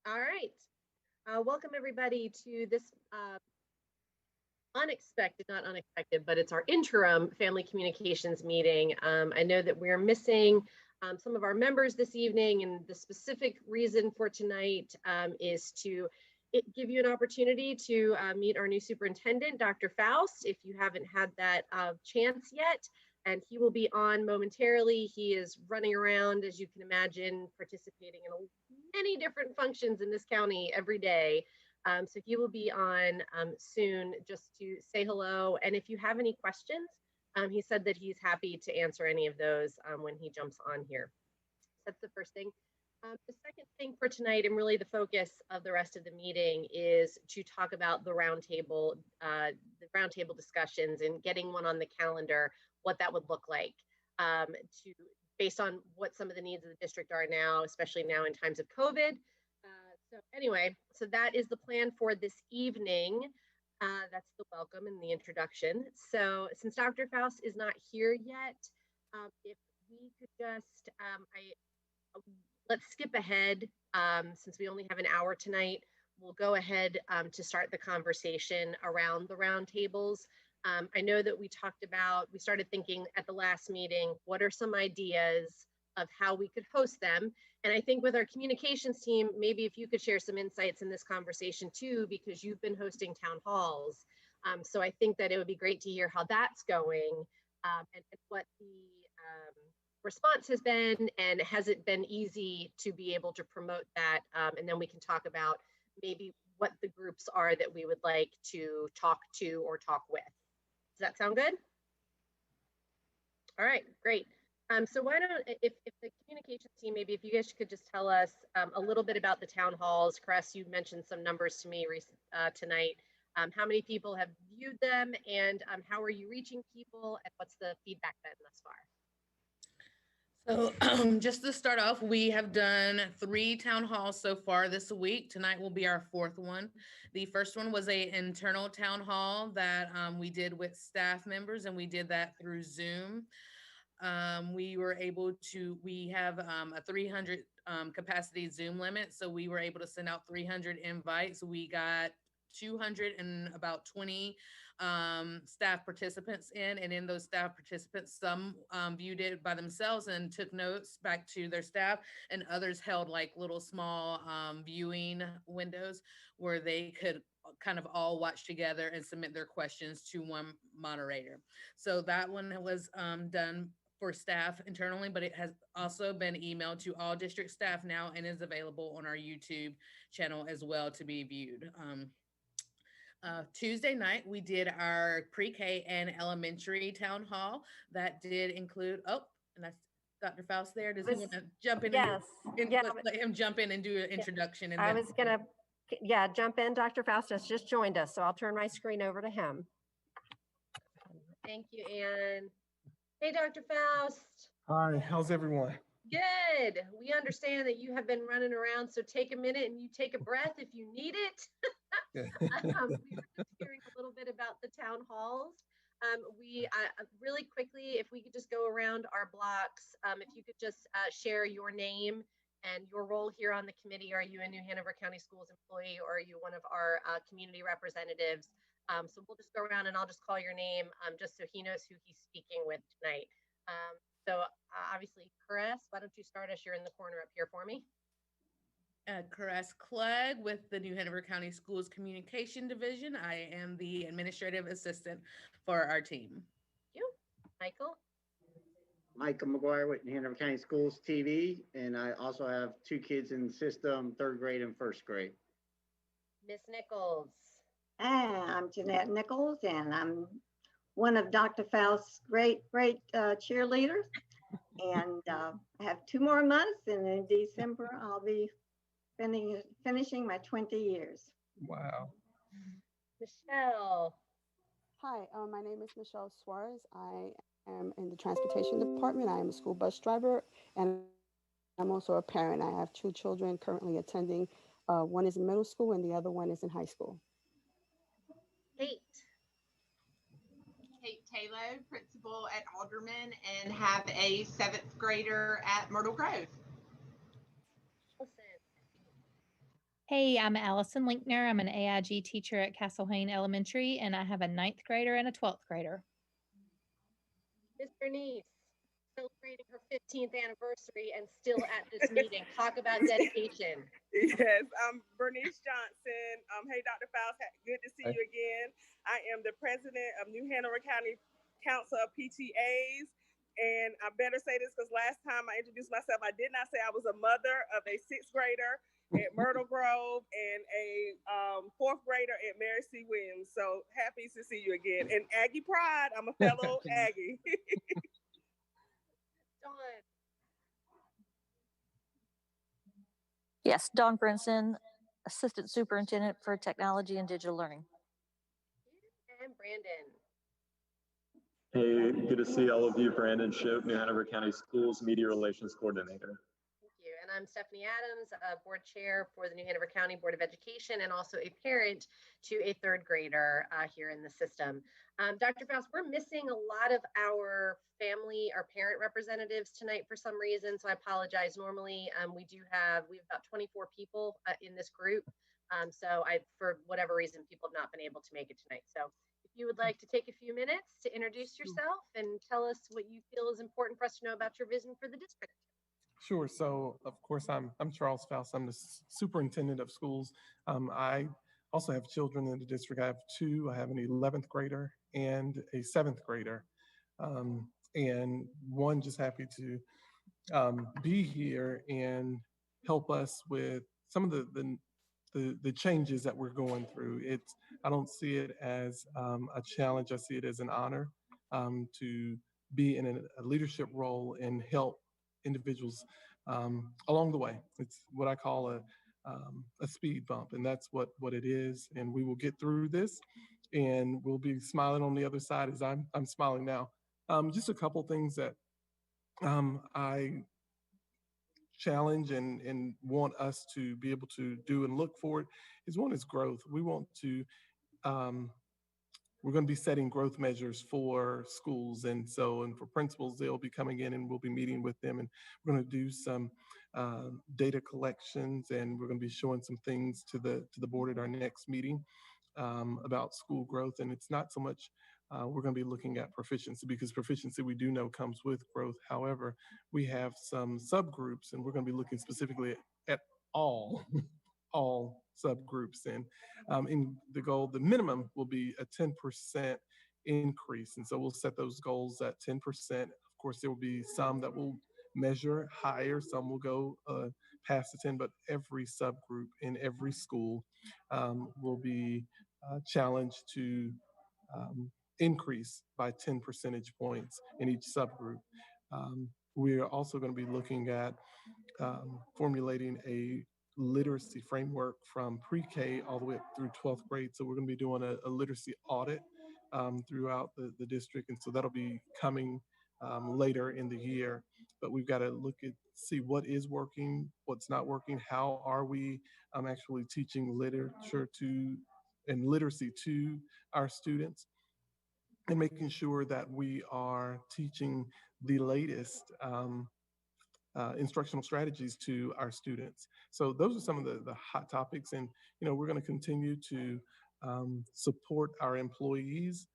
All right. Welcome everybody to this unexpected, not unexpected, but it's our interim family communications meeting. I know that we're missing some of our members this evening, and the specific reason for tonight is to give you an opportunity to meet our new superintendent, Dr. Faust, if you haven't had that chance yet. And he will be on momentarily. He is running around, as you can imagine, participating in many different functions in this county every day. So he will be on soon just to say hello. And if you have any questions, he said that he's happy to answer any of those when he jumps on here. So that's the first thing. The second thing for tonight, and really the focus of the rest of the meeting, is to talk about the roundtable discussions and getting one on the calendar, what that would look like, based on what some of the needs of the district are now, especially now in times of COVID. So anyway, so that is the plan for this evening. That's the welcome and the introduction. So since Dr. Faust is not here yet, if we could just, let's skip ahead, since we only have an hour tonight. We'll go ahead to start the conversation around the roundtables. I know that we started thinking at the last meeting, what are some ideas of how we could host them? And I think with our communications team, maybe if you could share some insights in this conversation too, because you've been hosting town halls. So I think that it would be great to hear how that's going, and what the response has been, and has it been easy to be able to promote that? And then we can talk about maybe what the groups are that we would like to talk to or talk with. Does that sound good? All right, great. So why don't, if the communications team, maybe if you guys could just tell us a little bit about the town halls. Cress, you mentioned some numbers to me tonight. How many people have viewed them, and how are you reaching people, and what's the feedback been thus far? So just to start off, we have done 3 town halls so far this week. Tonight will be our 4th one. The first one was an internal town hall that we did with staff members, and we did that through Zoom. We have a 300 capacity Zoom limit, so we were able to send out 300 invites. We got 220 staff participants in, and in those staff participants, some viewed it by themselves and took notes back to their staff, and others held like little small viewing windows where they could kind of all watch together and submit their questions to one moderator. So that one was done for staff internally, but it has also been emailed to all district staff now and is available on our YouTube channel as well to be viewed. Tuesday night, we did our pre-K and elementary town hall. That did include, and that's Dr. Faust there. Does he want to jump in? Yes. Let him jump in and do an introduction. And I was going to, jump in. Dr. Faust has just joined us, so I'll turn my screen over to him. Thank you, Anne. Hey, Dr. Faust. Hi, how's everyone? Good. We understand that you have been running around, so take a minute and you take a breath if you need it. We were just hearing a little bit about the town halls. We really quickly, if we could just go around our blocks, if you could just share your name and your role here on the committee. Are you a New Hanover County Schools employee, or are you one of our community representatives? So we'll just go around and I'll just call your name just so he knows who he's speaking with tonight. So obviously, Caress, why don't you start us? You're in the corner up here for me. Caress Clegg with the New Hanover County Schools Communication Division. I am the administrative assistant for our team. Thank you. Michael? Michael McGuire with New Hanover County Schools TV, and I also have 2 kids in the system, 3rd grade and 1st grade. Miss Nichols? I'm Jeanette Nichols, and I'm one of Dr. Faust's great cheerleaders. And I have 2 more months, and in December, I'll be finishing my 20 years. Wow. Michelle? Hi, my name is Michelle Suarez. I am in the transportation department. I am a school bus driver, and I'm also a parent. I have 2 children currently attending. One is in middle school, and the other one is in high school. Kate Taylor, principal at Alderman, and have a 7th grader at Myrtle Grove. Hey, I'm Allison Linkner. I'm an AIG teacher at Castlehane Elementary, and I have a 9th grader and a 12th grader. Miss Bernice, celebrating her 15th anniversary and still at this meeting. Talk about dedication. Yes, I'm Bernice Johnson. Hey, Dr. Faust, good to see you again. I am the president of New Hanover County Council of PTAs. And I better say this because last time I introduced myself, I did not say I was a mother of a 6th grader at Myrtle Grove and a 4th grader at Mary C. Williams. So happy to see you again. And Aggie Pride, I'm a fellow Aggie. Dawn. Yes, Dawn Brinson, Assistant Superintendent for Technology and Digital Learning. And Brandon. Hey, good to see all of you. Brandon Shope, New Hanover County Schools Media Relations Coordinator. Thank you. And I'm Stephanie Adams, board chair for the New Hanover County Board of Education and also a parent to a 3rd grader here in the system. Dr. Faust, we're missing a lot of our family, our parent representatives tonight for some reason, so I apologize. Normally, we have about 24 people in this group. So for whatever reason, people have not been able to make it tonight. So if you would like to take a few minutes to introduce yourself and tell us what you feel is important for us to know about your vision for the district. Sure. So, of course, I'm Charles Faust. I'm the superintendent of schools. I also have children in the district. I have 2. I have an 11th grader and a 7th grader. And one just happy to be here and help us with some of the changes that we're going through. I don't see it as a challenge. I see it as an honor to be in a leadership role and help individuals along the way. It's what I call a speed bump, and that's what it is. And we will get through this, and we'll be smiling on the other side as I'm smiling now. Just a couple things that I challenge and want us to be able to do and look forward is one is growth. We want to we're going to be setting growth measures for schools. And for principals, they'll be coming in and we'll be meeting with them. And we're going to do some data collections, and we're going to be showing some things to the board at our next meeting about school growth. And it's not so much we're going to be looking at proficiency, because proficiency we do know comes with growth. However, we have some subgroups, and we're going to be looking specifically at all subgroups. And in the goal, the minimum will be a 10% increase. And so we'll set those goals at 10%. Of course, there will be some that will measure higher, some will go past the 10, but every subgroup in every school will be challenged to increase by 10 percentage points in each subgroup. We are also going to be looking at formulating a literacy framework from pre-K all the way up through 12th grade. So we're going to be doing a literacy audit throughout the district. And so that'll be coming later in the year. But we've got to see what is working, what's not working, how are we actually teaching literature and literacy to our students, and making sure that we are teaching the latest instructional strategies to our students. So those are some of the hot topics. And, we're going to continue to support our employees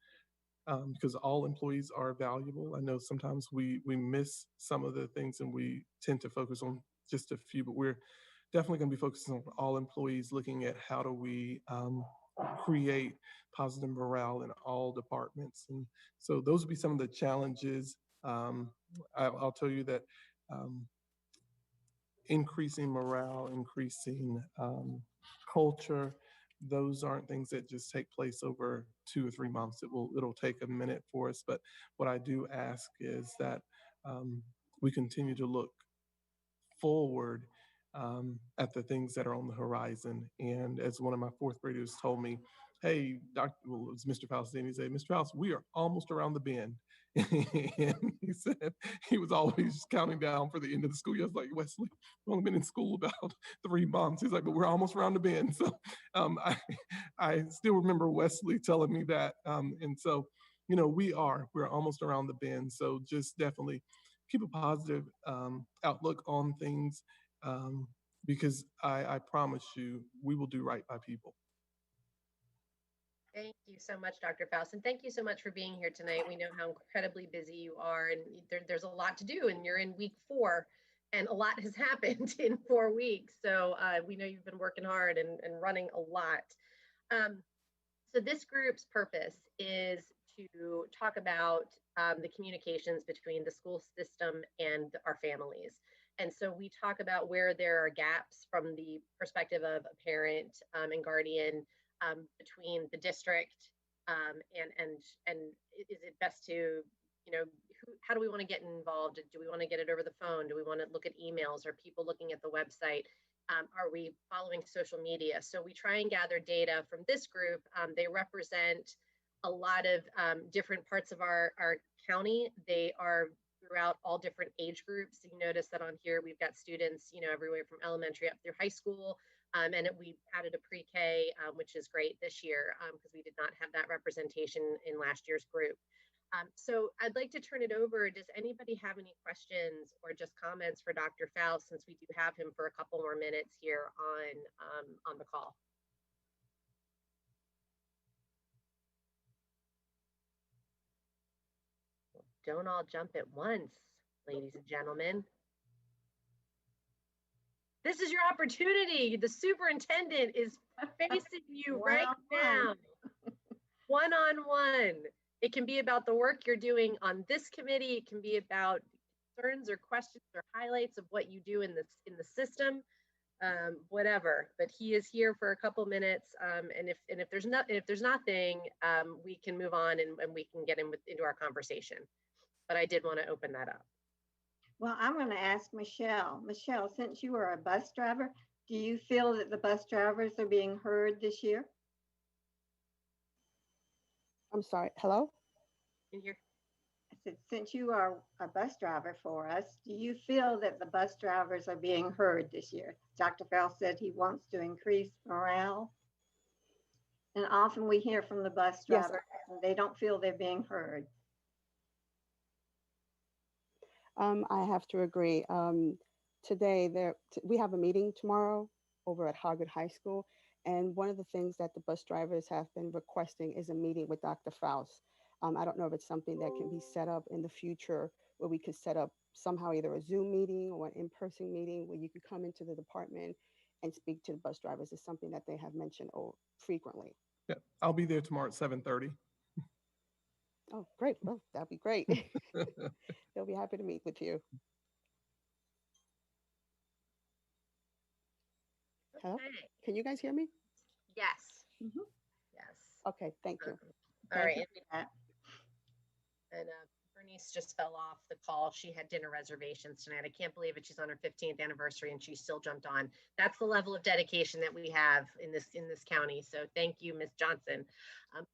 because all employees are valuable. I know sometimes we miss some of the things and we tend to focus on just a few, but we're definitely going to be focusing on all employees, looking at how do we create positive morale in all departments. And so those will be some of the challenges. I'll tell you that increasing morale, increasing culture, those aren't things that just take place over 2 or 3 months. It'll take a minute for us. But what I do ask is that we continue to look forward at the things that are on the horizon. And as one of my 4th graders told me, hey, it was Mr. Faustini, he said, Mr. Faust, we are almost around the bend. And he said he was always counting down for the end of the school year. I was like, Wesley, we've only been in school about 3 months. He's like, but we're almost around the bend. So I still remember Wesley telling me that. And so, we're almost around the bend. So just definitely keep a positive outlook on things. because I promise you, we will do right by people. Thank you so much, Dr. Faust, and thank you so much for being here tonight. We know how incredibly busy you are, and there's a lot to do, and you're in week 4, and a lot has happened in 4 weeks. So we know you've been working hard and running a lot. So this group's purpose is to talk about the communications between the school system and our families. And so we talk about where there are gaps from the perspective of a parent and guardian between the district and is it best to, how do we want to get involved? Do we want to get it over the phone? Do we want to look at emails? Are people looking at the website? Are we following social media? So we try and gather data from this group. They represent a lot of different parts of our county. They are throughout all different age groups. You notice that on here, we've got students, everywhere from elementary up through high school. We added a pre-K, which is great this year because we did not have that representation in last year's group. So I'd like to turn it over. Does anybody have any questions or just comments for Dr. Faust, since we do have him for a couple more minutes here on the call? Don't all jump at once, ladies and gentlemen. This is your opportunity. The superintendent is facing you right now. One-on-one. It can be about the work you're doing on this committee. It can be about concerns or questions or highlights of what you do in the system, whatever. But he is here for a couple minutes, and if there's nothing, we can move on and we can get into our conversation. But I did want to open that up. Well, I'm going to ask Michelle. Michelle, since you are a bus driver, do you feel that the bus drivers are being heard this year? I'm sorry, hello? In here. I said, since you are a bus driver for us, do you feel that the bus drivers are being heard this year? Dr. Faust said he wants to increase morale. And often we hear from the bus drivers, and they don't feel they're being heard. I have to agree. Today, we have a meeting tomorrow over at Harvard High School. And one of the things that the bus drivers have been requesting is a meeting with Dr. Faust. I don't know if it's something that can be set up in the future where we could set up somehow either a Zoom meeting or an in-person meeting where you could come into the department and speak to the bus drivers. Is something that they have mentioned frequently. Yeah, I'll be there tomorrow at 7:30. Oh, great. Well, that'd be great. They'll be happy to meet with you. Hello? Okay. Can you guys hear me? Yes. Mm-hmm. Yes. Okay, thank you. All right. And Bernice just fell off the call. She had dinner reservations tonight. I can't believe it. She's on her 15th anniversary and she still jumped on. That's the level of dedication that we have in this county. So thank you, Ms. Johnson.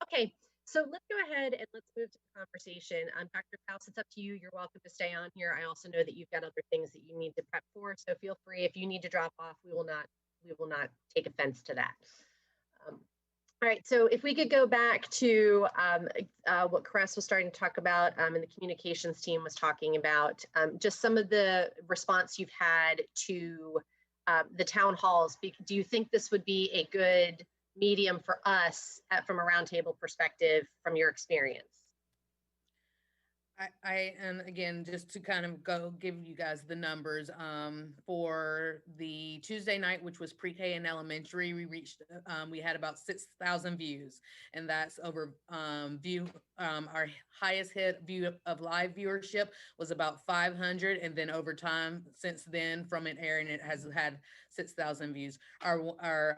Okay. So let's go ahead and let's move to the conversation. Dr. Faust, it's up to you. You're welcome to stay on here. I also know that you've got other things that you need to prep for. So feel free. If you need to drop off, we will not take offense to that. All right, so if we could go back to what Caress was starting to talk about and the communications team was talking about, just some of the response you've had to the town halls. Do you think this would be a good medium for us from a roundtable perspective from your experience? And again, just to kind of give you guys the numbers, for the Tuesday night, which was pre-K and elementary, we had about 6,000 views, and that's over our highest hit view of live viewership was about 500, and then over time since then from it airing, it has had 6,000 views. Our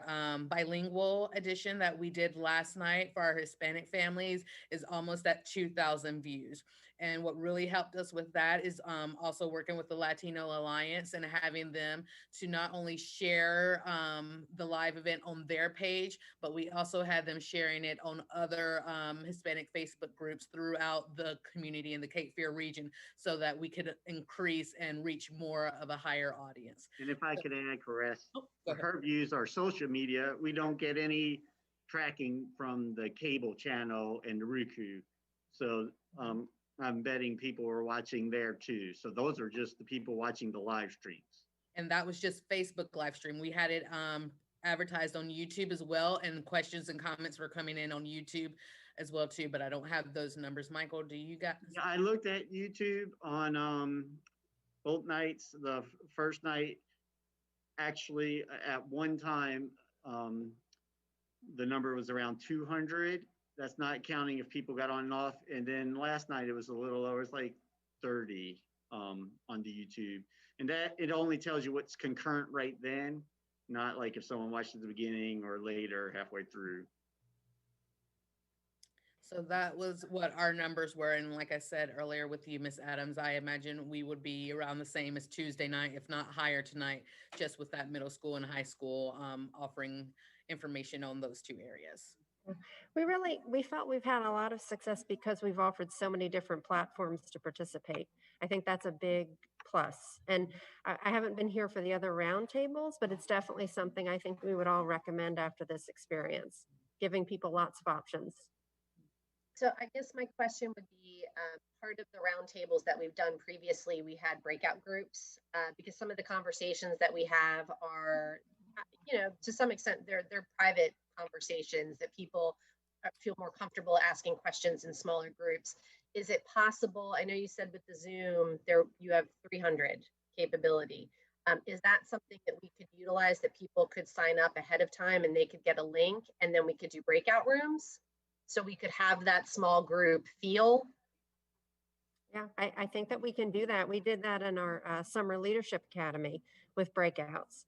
bilingual edition that we did last night for our Hispanic families is almost at 2,000 views. And what really helped us with that is also working with the Latino Alliance and having them to not only share the live event on their page, but we also had them sharing it on other Hispanic Facebook groups throughout the community in the Cape Fear region so that we could increase and reach more of a higher audience. And if I could add, Caress, her views are social media. We don't get any tracking from the cable channel and the Roku. So I'm betting people are watching there too. So those are just the people watching the live streams. and that was just Facebook live stream. We had it advertised on YouTube as well, and questions and comments were coming in on YouTube as well too, but I don't have those numbers. Michael, do you got? Yeah, I looked at YouTube on both nights. The first night, actually, at one time, the number was around 200. That's not counting if people got on and off. And then last night it was a little lower. It's like 30 on the YouTube. And that it only tells you what's concurrent right then, not like if someone watched at the beginning or later, halfway through. So that was what our numbers were. And like I said earlier with you, Miss Adams, I imagine we would be around the same as Tuesday night, if not higher tonight, just with that middle school and high school offering information on those two areas. We felt we've had a lot of success because we've offered so many different platforms to participate. I think that's a big plus. And I haven't been here for the other roundtables, but it's definitely something I think we would all recommend after this experience, giving people lots of options. So I guess my question would be, part of the roundtables that we've done previously, we had breakout groups because some of the conversations that we have are, to some extent, they're private conversations that people feel more comfortable asking questions in smaller groups. Is it possible? I know you said with the Zoom there you have 300 capability. Is that something that we could utilize, that people could sign up ahead of time and they could get a link, and then we could do breakout rooms? So we could have that small group feel. Yeah, I think that we can do that. We did that in our Summer Leadership Academy with breakouts.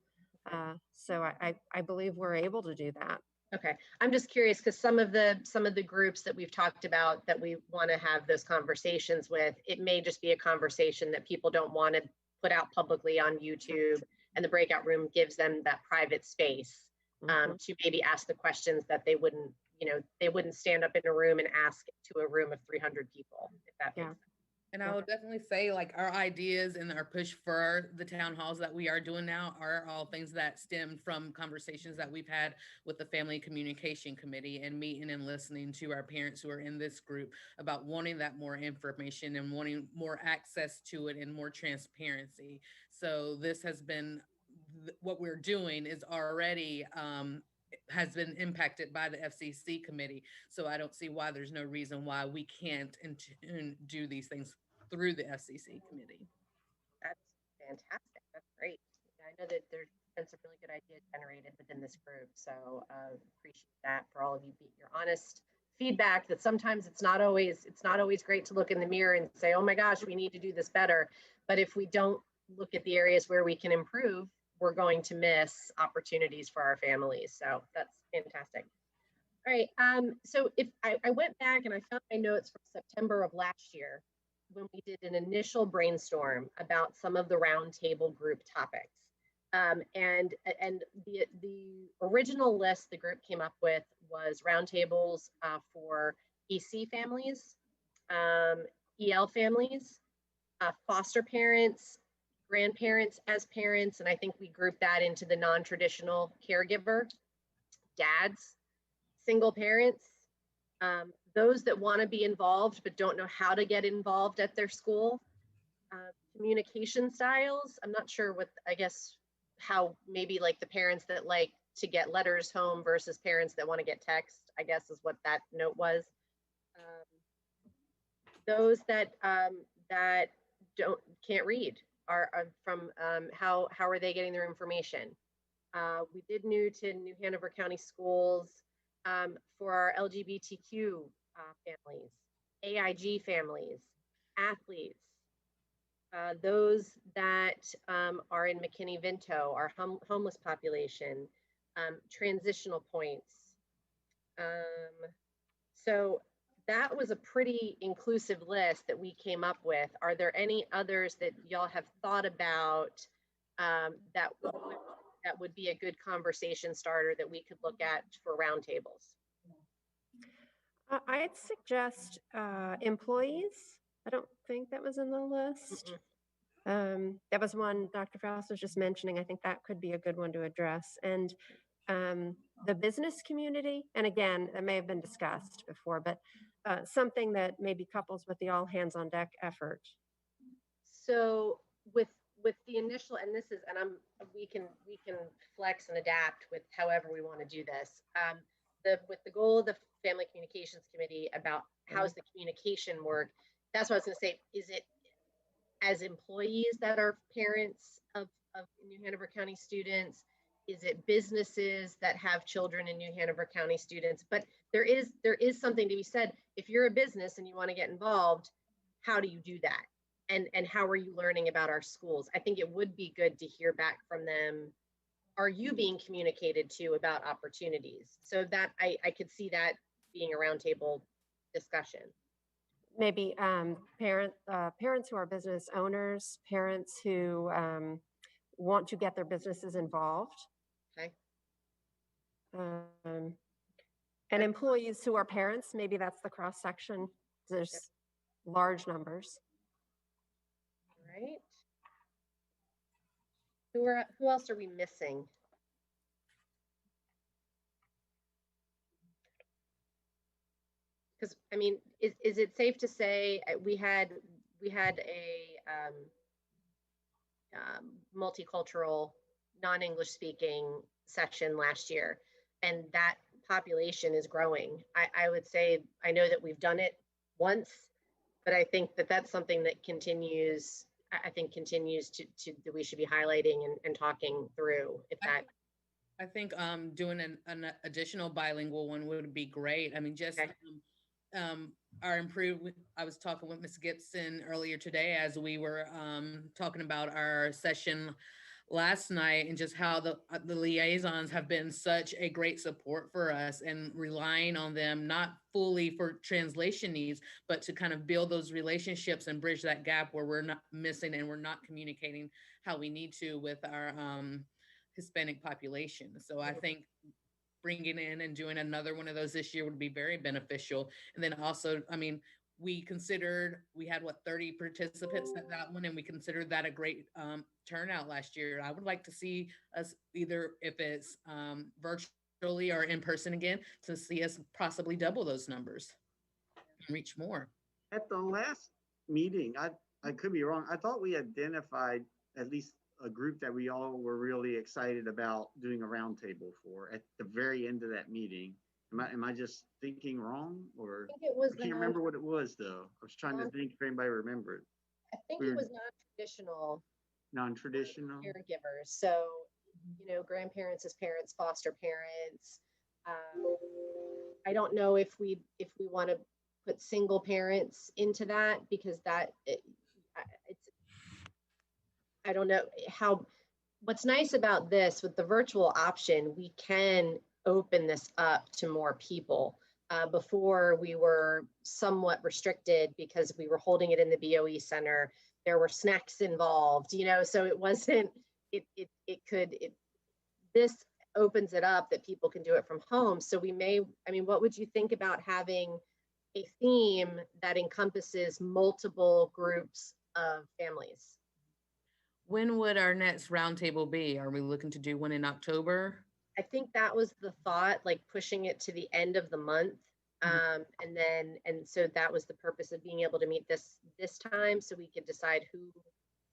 So I believe we're able to do that. Okay, I'm just curious because some of the groups that we've talked about that we want to have those conversations with, it may just be a conversation that people don't want to put out publicly on YouTube, and the breakout room gives them that private space to maybe ask the questions that they wouldn't stand up in a room and ask to a room of 300 people, if that makes sense. And I will definitely say, like, our ideas and our push for the town halls that we are doing now are all things that stemmed from conversations that we've had with the Family Communication Committee, and meeting and listening to our parents who are in this group about wanting that more information and wanting more access to it and more transparency. So this has been what we're doing is already has been impacted by the FCC committee. So I don't see why there's no reason why we can't do these things through the FCC committee. That's fantastic. That's great. I know that there's been some really good ideas generated within this group. So appreciate that for all of you, your honest feedback, that sometimes it's not always great to look in the mirror and say, oh my gosh, we need to do this better. But if we don't look at the areas where we can improve, we're going to miss opportunities for our families. So that's fantastic. All right. So if I went back and I found my notes from September of last year, when we did an initial brainstorm about some of the roundtable group topics. And the original list the group came up with was roundtables for EC families, EL families, foster parents, grandparents as parents, and I think we grouped that into the non-traditional caregiver, dads, single parents, those that want to be involved but don't know how to get involved at their school, communication styles. I'm not sure how maybe like the parents that like to get letters home versus parents that want to get text, I guess is what that note was. Those that can't read are from how are they getting their information? We did new to New Hanover County Schools for our LGBTQ families, AIG families, athletes, those that are in McKinney-Vento, our homeless population, transitional points. So that was a pretty inclusive list that we came up with. Are there any others that y'all have thought about that would be a good conversation starter that we could look at for roundtables? I'd suggest employees. I don't think that was in the list. That was one Dr. Faust was just mentioning. I think that could be a good one to address. And the business community, and again, that may have been discussed before, but something that maybe couples with the all hands on deck effort. So with with the initial, and this is, and we can flex and adapt with however we want to do this. With the goal of the Family Communications Committee about how's the communication work, that's what I was going to say. Is it as employees that are parents of New Hanover County students? Is it businesses that have children in New Hanover County students? But there is something to be said. If you're a business and you want to get involved, how do you do that? And how are you learning about our schools? I think it would be good to hear back from them. Are you being communicated to about opportunities? So that I could see that being a roundtable discussion. Maybe parents who are business owners, parents who want to get their businesses involved. Okay. And employees who are parents, maybe that's the cross section. There's large numbers. Right. Who else are we missing? Because I mean, is it safe to say we had a multicultural, non-English speaking session last year, and that population is growing. I would say, I know that we've done it once, but I think that that's something that continues. I think continues to that we should be highlighting and talking through. If that, I think doing an additional bilingual one would be great. I mean, just our improved. I was talking with Ms. Gibson earlier today as we were talking about our session last night, and just how the liaisons have been such a great support for us, and relying on them not fully for translation needs, but to kind of build those relationships and bridge that gap where we're not missing and we're not communicating how we need to with our Hispanic population. So I think bringing in and doing another one of those this year would be very beneficial. And then also, I mean, we had 30 participants at that one, and we considered that a great turnout last year. I would like to see us, either if it's virtually or in person again, to see us possibly double those numbers and reach more. At the last meeting, I could be wrong. I thought we identified at least a group that we all were really excited about doing a roundtable for at the very end of that meeting. Am I just thinking wrong, or I think it was I can't remember what it was though. I was trying to think if anybody remembered. I think it was non-traditional. Non-traditional caregivers. So, you know, grandparents as parents, foster parents. I don't know if we want to put single parents into that, because I don't know how. What's nice about this with the virtual option, we can open this up to more people. Before, we were somewhat restricted because we were holding it in the BOE Center. There were snacks involved, you know, so it wasn't, this opens it up that people can do it from home. So what would you think about having a theme that encompasses multiple groups of families? When would our next roundtable be? Are we looking to do one in October? I think that was the thought, like pushing it to the end of the month. And so that was the purpose of being able to meet this time, so we could decide who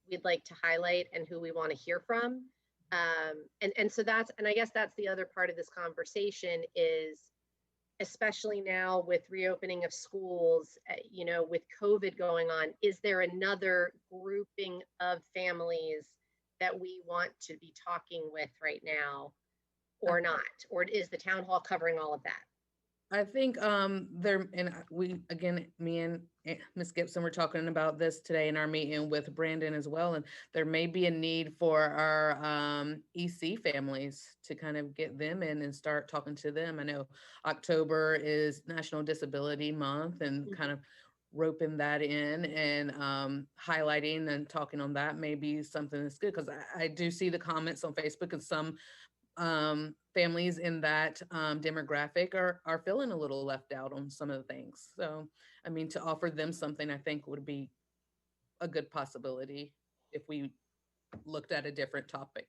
we'd like to highlight and who we want to hear from. And so I guess that's the other part of this conversation is, especially now with reopening of schools, you know, with COVID going on, is there another grouping of families that we want to be talking with right now, or not? Or is the town hall covering all of that? I think me and Ms. Gibson were talking about this today in our meeting with Brandon as well, and there may be a need for our EC families to kind of get them in and start talking to them. I know October is National Disability Month, and kind of roping that in and highlighting and talking on that may be something that's good, because I do see the comments on Facebook, and some families in that demographic are feeling a little left out on some of the things. So, I mean, to offer them something, I think would be a good possibility if we looked at a different topic.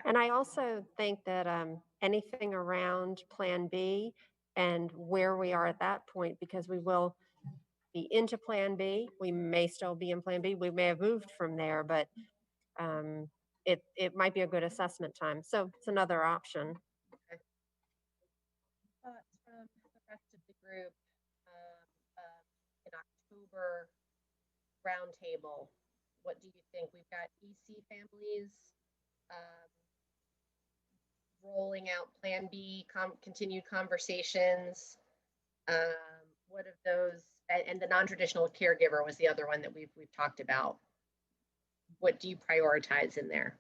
And I also think that anything around Plan B and where we are at that point, because we will be into Plan B, we may still be in Plan B, we may have moved from there, but it might be a good assessment time. So it's another option. Thoughts from the rest of the group in October roundtable? What do you think? We've got EC families rolling out Plan B, continued conversations. What of those, and the non-traditional caregiver was the other one that we've talked about. What do you prioritize in there?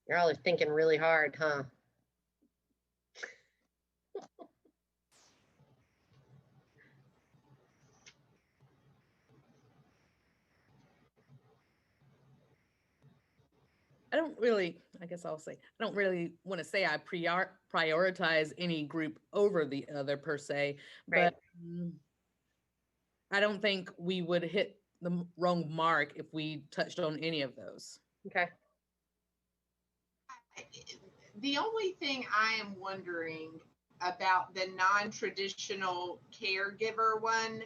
You're all thinking really hard, huh? I guess I'll say, I don't really want to say I prioritize any group over the other per se, Right. but I don't think we would hit the wrong mark if we touched on any of those. Okay. The only thing I am wondering about the non-traditional caregiver one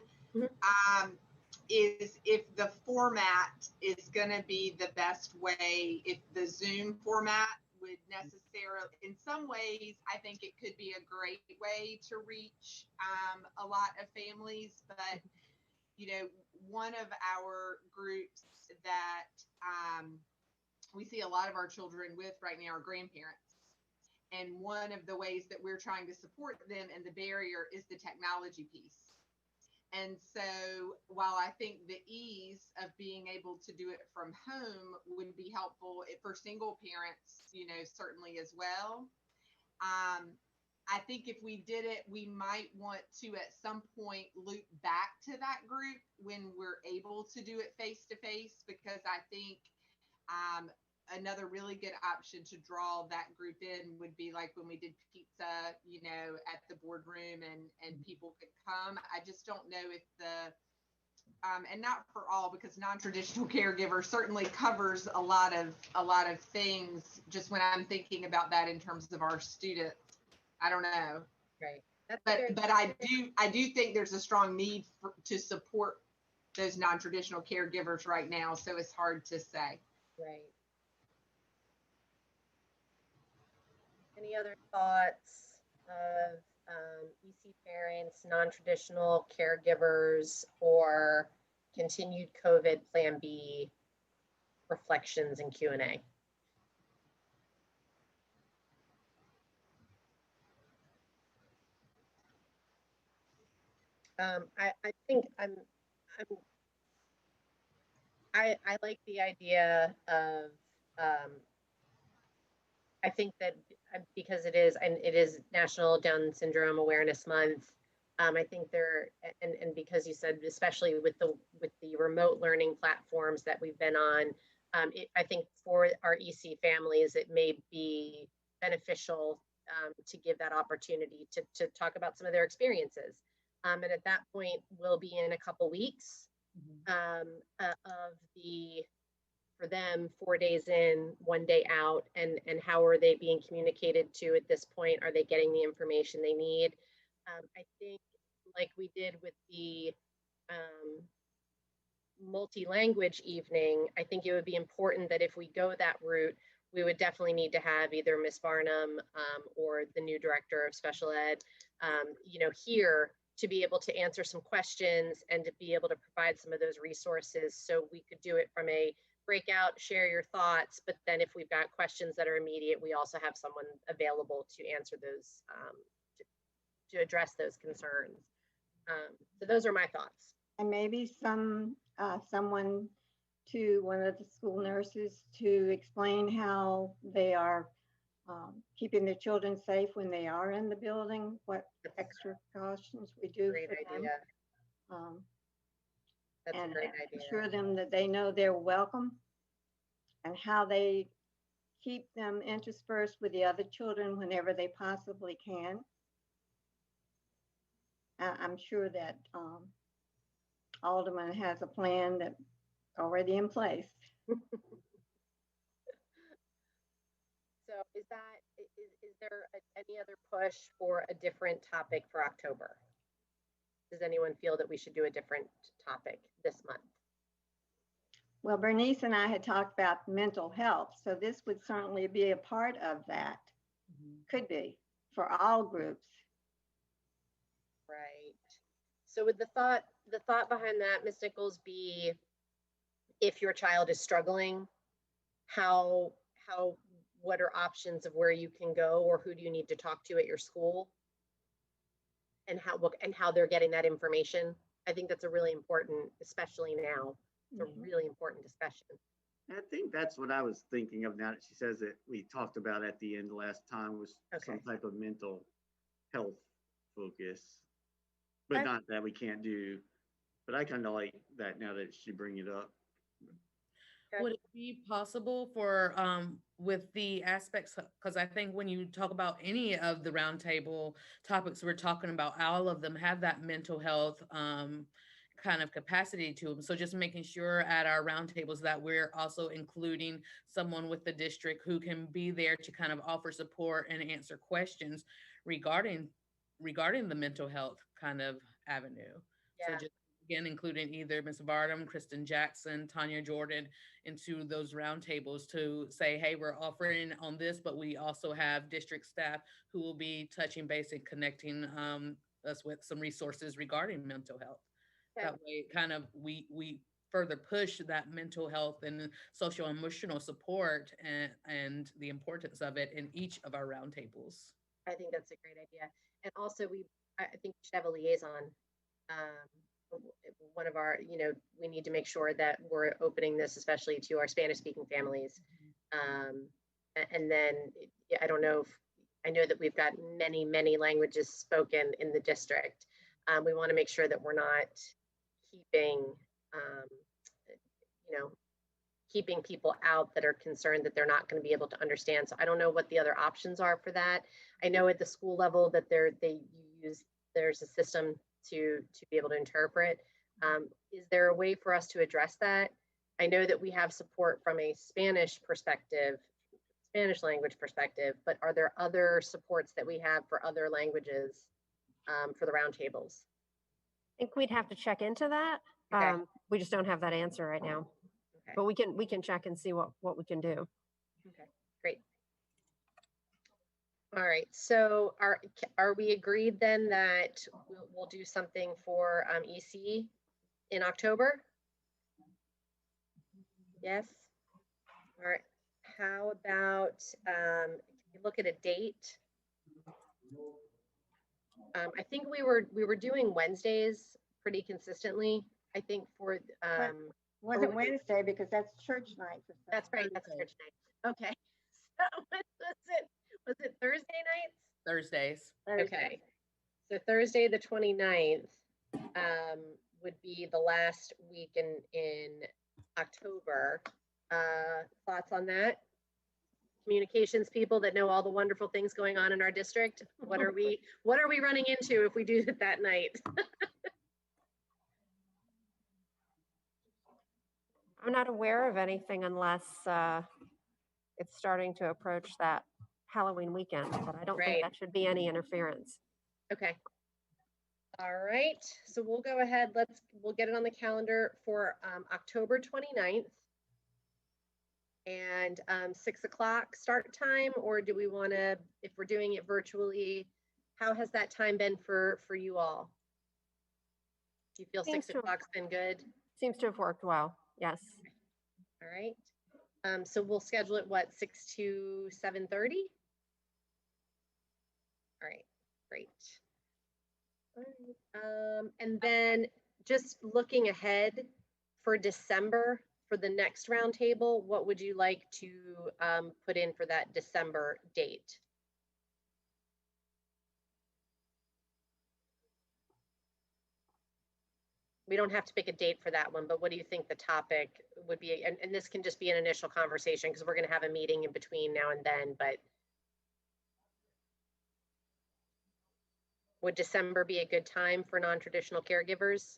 is if the format is going to be the best way, if the Zoom format would necessarily, in some ways, I think it could be a great way to reach a lot of families. But, you know, one of our groups that we see a lot of our children with right now are grandparents. And one of the ways that we're trying to support them and the barrier is the technology piece. And so while I think the ease of being able to do it from home would be helpful for single parents, you know, certainly as well. I think if we did it, we might want to at some point loop back to that group when we're able to do it face to face, because I think another really good option to draw that group in would be like when we did pizza, you know, at the boardroom and people could come. I just don't know if and not for all, because non-traditional caregiver certainly covers a lot of things. Just when I'm thinking about that in terms of our students, I don't know. Right. But I do think there's a strong need to support those non-traditional caregivers right now. So it's hard to say. Right. Any other thoughts of EC parents, non-traditional caregivers, or continued COVID Plan B reflections and Q&A? I think I like the idea of I think that because it is National Down Syndrome Awareness Month, I think and because you said, especially with the remote learning platforms that we've been on, I think for our EC families, it may be beneficial to give that opportunity to talk about some of their experiences. And at that point, we'll be in a couple weeks for them, 4 days in, 1 day out, and how are they being communicated to at this point? Are they getting the information they need? I think like we did with the multi-language evening, I think it would be important that if we go that route, we would definitely need to have either Ms. Barnum or the new director of special ed, you know, here to be able to answer some questions and to be able to provide some of those resources, so we could do it from a breakout, share your thoughts, but then if we've got questions that are immediate, we also have someone available to answer those, to address those concerns. So those are my thoughts. And maybe someone to one of the school nurses to explain how they are keeping their children safe when they are in the building, what extra precautions we do Great for idea. them. That's And a great idea. assure them that they know they're welcome, and how they keep them interspersed with the other children whenever they possibly can. I'm sure that Alderman has a plan that's already in place. So is there any other push for a different topic for October? Does anyone feel that we should do a different topic this month? Well, Bernice and I had talked about mental health, so this would certainly be a part of that. Could be for all groups. Right. So would the thought behind that, Ms. Nichols, be if your child is struggling, what are options of where you can go, or who do you need to talk to at your school, and how they're getting that information? I think that's a really important, especially now. It's a really important discussion. I think that's what I was thinking of now that she says it. We talked about at the end last time was some type of mental health focus, but not that we can't do. But I kind of like that now that she bring it up. Would it be possible for, with the aspects, because I think when you talk about any of the roundtable topics we're talking about, all of them have that mental health kind of capacity to them. So just making sure at our roundtables that we're also including someone with the district who can be there to kind of offer support and answer questions regarding the mental health kind of avenue. Yeah. So just again, including either Ms. Varnum, Kristen Jackson, Tanya Jordan into those roundtables to say, hey, we're offering on this, but we also have district staff who will be touching base and connecting us with some resources regarding mental health. Okay. That way, kind of, we further push that mental health and social emotional support and the importance of it in each of our roundtables. I think that's a great idea. And also I think we should have a liaison. One of our, we need to make sure that we're opening this, especially to our Spanish speaking families. And then I don't know I know that we've got many, many languages spoken in the district. We want to make sure that we're not keeping people out that are concerned that they're not going to be able to understand. So I don't know what the other options are for that. I know at the school level that there's a system to be able to interpret. Is there a way for us to address that? I know that we have support from a Spanish language perspective, but are there other supports that we have for other languages for the roundtables? I think we'd have to check into that. Okay. We just don't have that answer right now. Okay. But we can check and see what we can do. Okay, great. All right, so are we agreed then that we'll do something for EC in October? Yes. All right. How about can we look at a date? I think we were doing Wednesdays pretty consistently. I think for wasn't Wednesday because that's church night. That's right. That's church night. Okay. So was it Thursday nights? Thursdays. Okay. So Thursday the 29th would be the last week in October. Thoughts on that? Communications people that know all the wonderful things going on in our district. What are we running into if we do it that night? I'm not aware of anything unless it's starting to approach that Halloween weekend, but I don't think that should be any interference. Okay. All right. So we'll go ahead. We'll get it on the calendar for October 29th. And 6 o'clock start time, or do we want to, if we're doing it virtually, how has that time been for you all? Do you feel 6 o'clock's been good? Seems to have worked well, yes. All right. So we'll schedule it, 6 to 7:30? All right, great. All right. And then just looking ahead for December, for the next roundtable, what would you like to put in for that December date? We don't have to pick a date for that one, but what do you think the topic would be? And this can just be an initial conversation because we're going to have a meeting in between now and then, but would December be a good time for non-traditional caregivers?